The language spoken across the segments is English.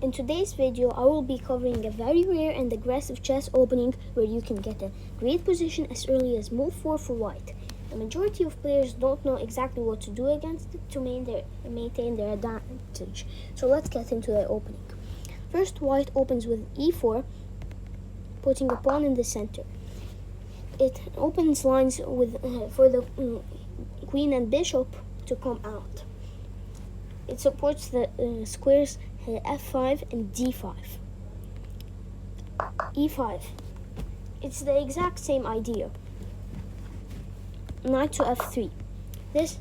In today's video, I will be covering a very rare and aggressive chess opening where you can get a great position as early as move 4 for white. The majority of players don't know exactly what to do against it to maintain their advantage. So let's get into the opening. First, white opens with e4, putting a pawn in the center. It opens lines with for the queen and bishop to come out. It supports the squares f5 and d5. e5. It's the exact same idea. Knight to f3. This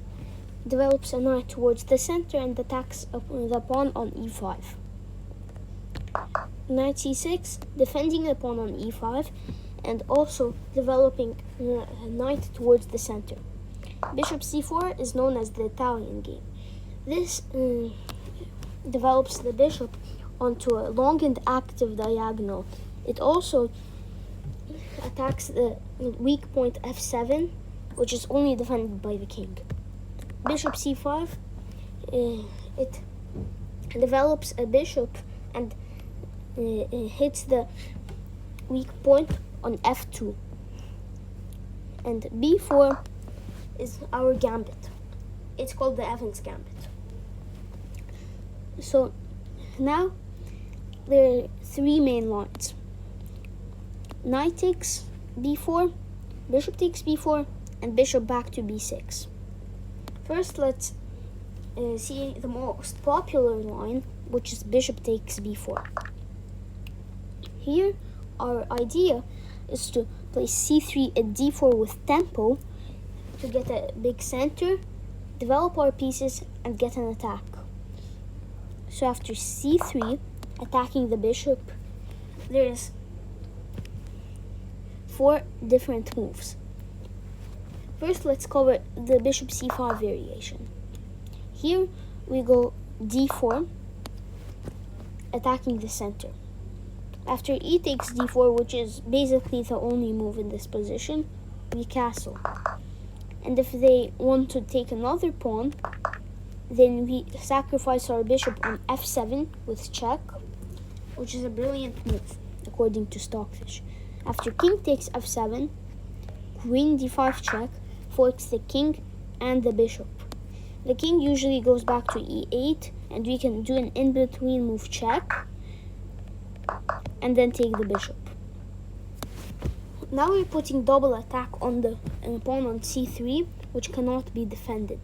develops a knight towards the center and attacks the pawn on e5. Knight c6, defending the pawn on e5 and also developing a knight towards the center. Bishop c4 is known as the Italian game. This develops the bishop onto a long and active diagonal. It also attacks the weak point f7, which is only defended by the king. Bishop c5, it develops a bishop and hits the weak point on f2. And b4 is our gambit. It's called the Evans Gambit. So now there are three main lines. Knight takes b4, bishop takes b4, and bishop back to b6. First, let's see the most popular line, which is bishop takes b4. Here, our idea is to play c3 and d4 with tempo to get a big center, develop our pieces, and get an attack. So after c3, attacking the bishop, there's 4 different moves. First, let's cover the bishop c5 variation. Here, we go d4, attacking the center. After e takes d4, which is basically the only move in this position, we castle. And if they want to take another pawn, then we sacrifice our bishop on f7 with check, which is a brilliant move, according to Stockfish. After king takes f7, queen d5 check forks the king and the bishop. The king usually goes back to e8, and we can do an in-between move check, and then take the bishop. Now we're putting double attack on the pawn on c3, which cannot be defended.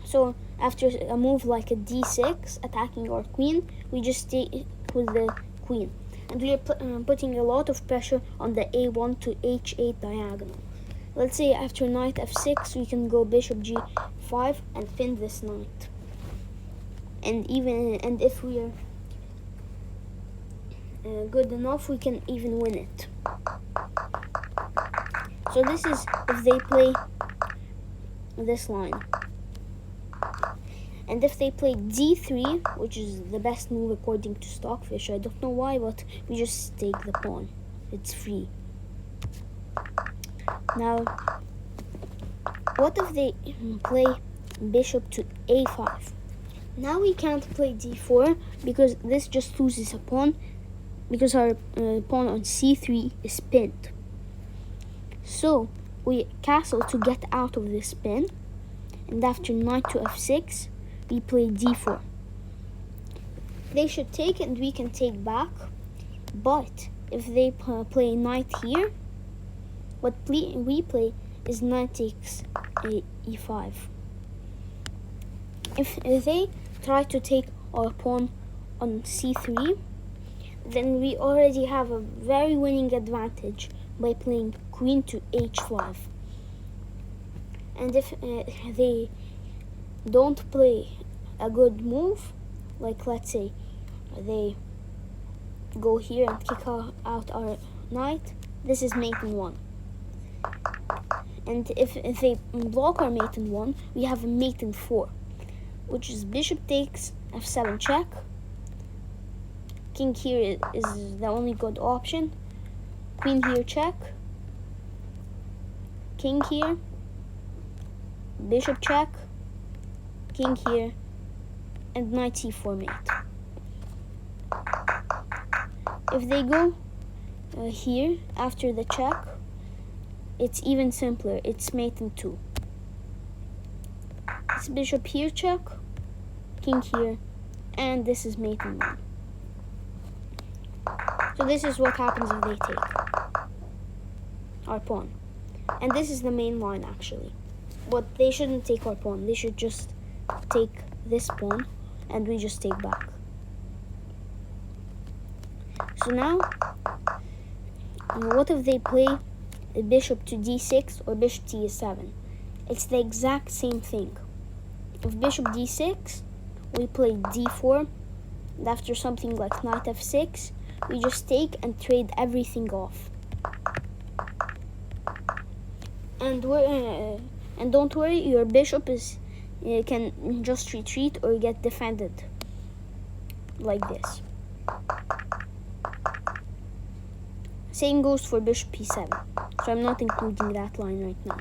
So after a move like a d6, attacking our queen, we just stay with the queen. And we are putting a lot of pressure on the a1 to h8 diagonal. Let's say after knight f6, we can go bishop g5 and pin this knight. And if we are good enough, we can even win it. So this is if they play this line. And if they play d3, which is the best move according to Stockfish, I don't know why, but we just take the pawn. It's free. Now, what if they play bishop to a5? Now we can't play d4 because this just loses a pawn, because our pawn on c3 is pinned. So we castle to get out of this pin, and after knight to f6, we play d4. They should take and we can take back, but if they play knight here, what we play is knight takes e5. If they try to take our pawn on c3, then we already have a very winning advantage by playing queen to h5. And if they don't play a good move, like let's say they go here and kick out our knight, this is mate in 1. And if they block our mate in 1, we have a mate in 4, which is bishop takes f7 check. King here is the only good option. Queen here check. King here. Bishop check. King here. And knight c4 mate. If they go here after the check, it's even simpler. It's mate in 2. It's bishop here check, king here, and this is mate in 1. So this is what happens if they take our pawn. And this is the main line actually. But they shouldn't take our pawn. They should just take this pawn and we just take back. So now, what if they play a bishop to d6 or bishop to e7? It's the exact same thing. If bishop d6, we play d4, and after something like knight f6, we just take and trade everything off. And don't worry, your bishop can just retreat or get defended like this. Same goes for bishop e7, so I'm not including that line right now.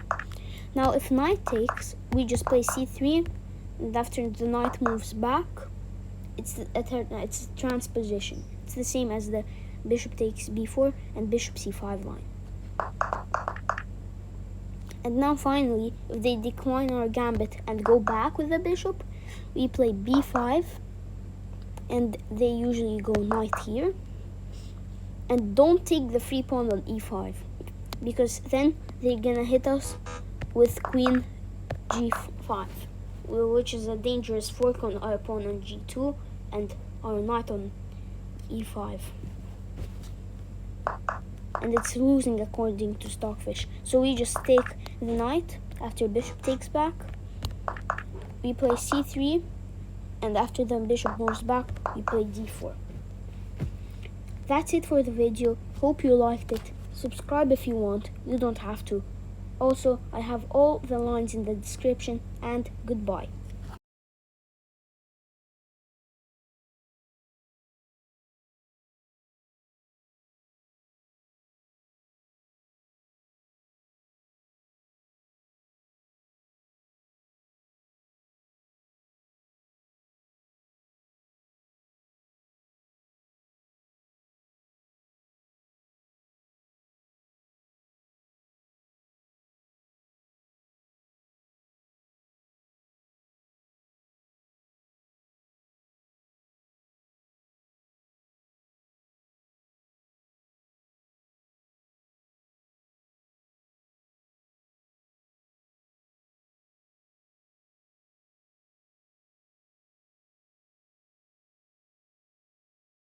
Now if knight takes, we just play c3, and after the knight moves back, it's a transposition. It's the same as the bishop takes b4 and bishop c5 line. And now finally, if they decline our gambit and go back with the bishop, we play b5, and they usually go knight here. And don't take the free pawn on e5, because then they're gonna hit us with queen g5, which is a dangerous fork on our pawn on g2 and our knight on e5. And it's losing according to Stockfish. So we just take the knight after bishop takes back. We play c3, and after the bishop moves back, we play d4. That's it for the video. Hope you liked it. Subscribe if you want. You don't have to. Also, I have all the lines in the description, and goodbye.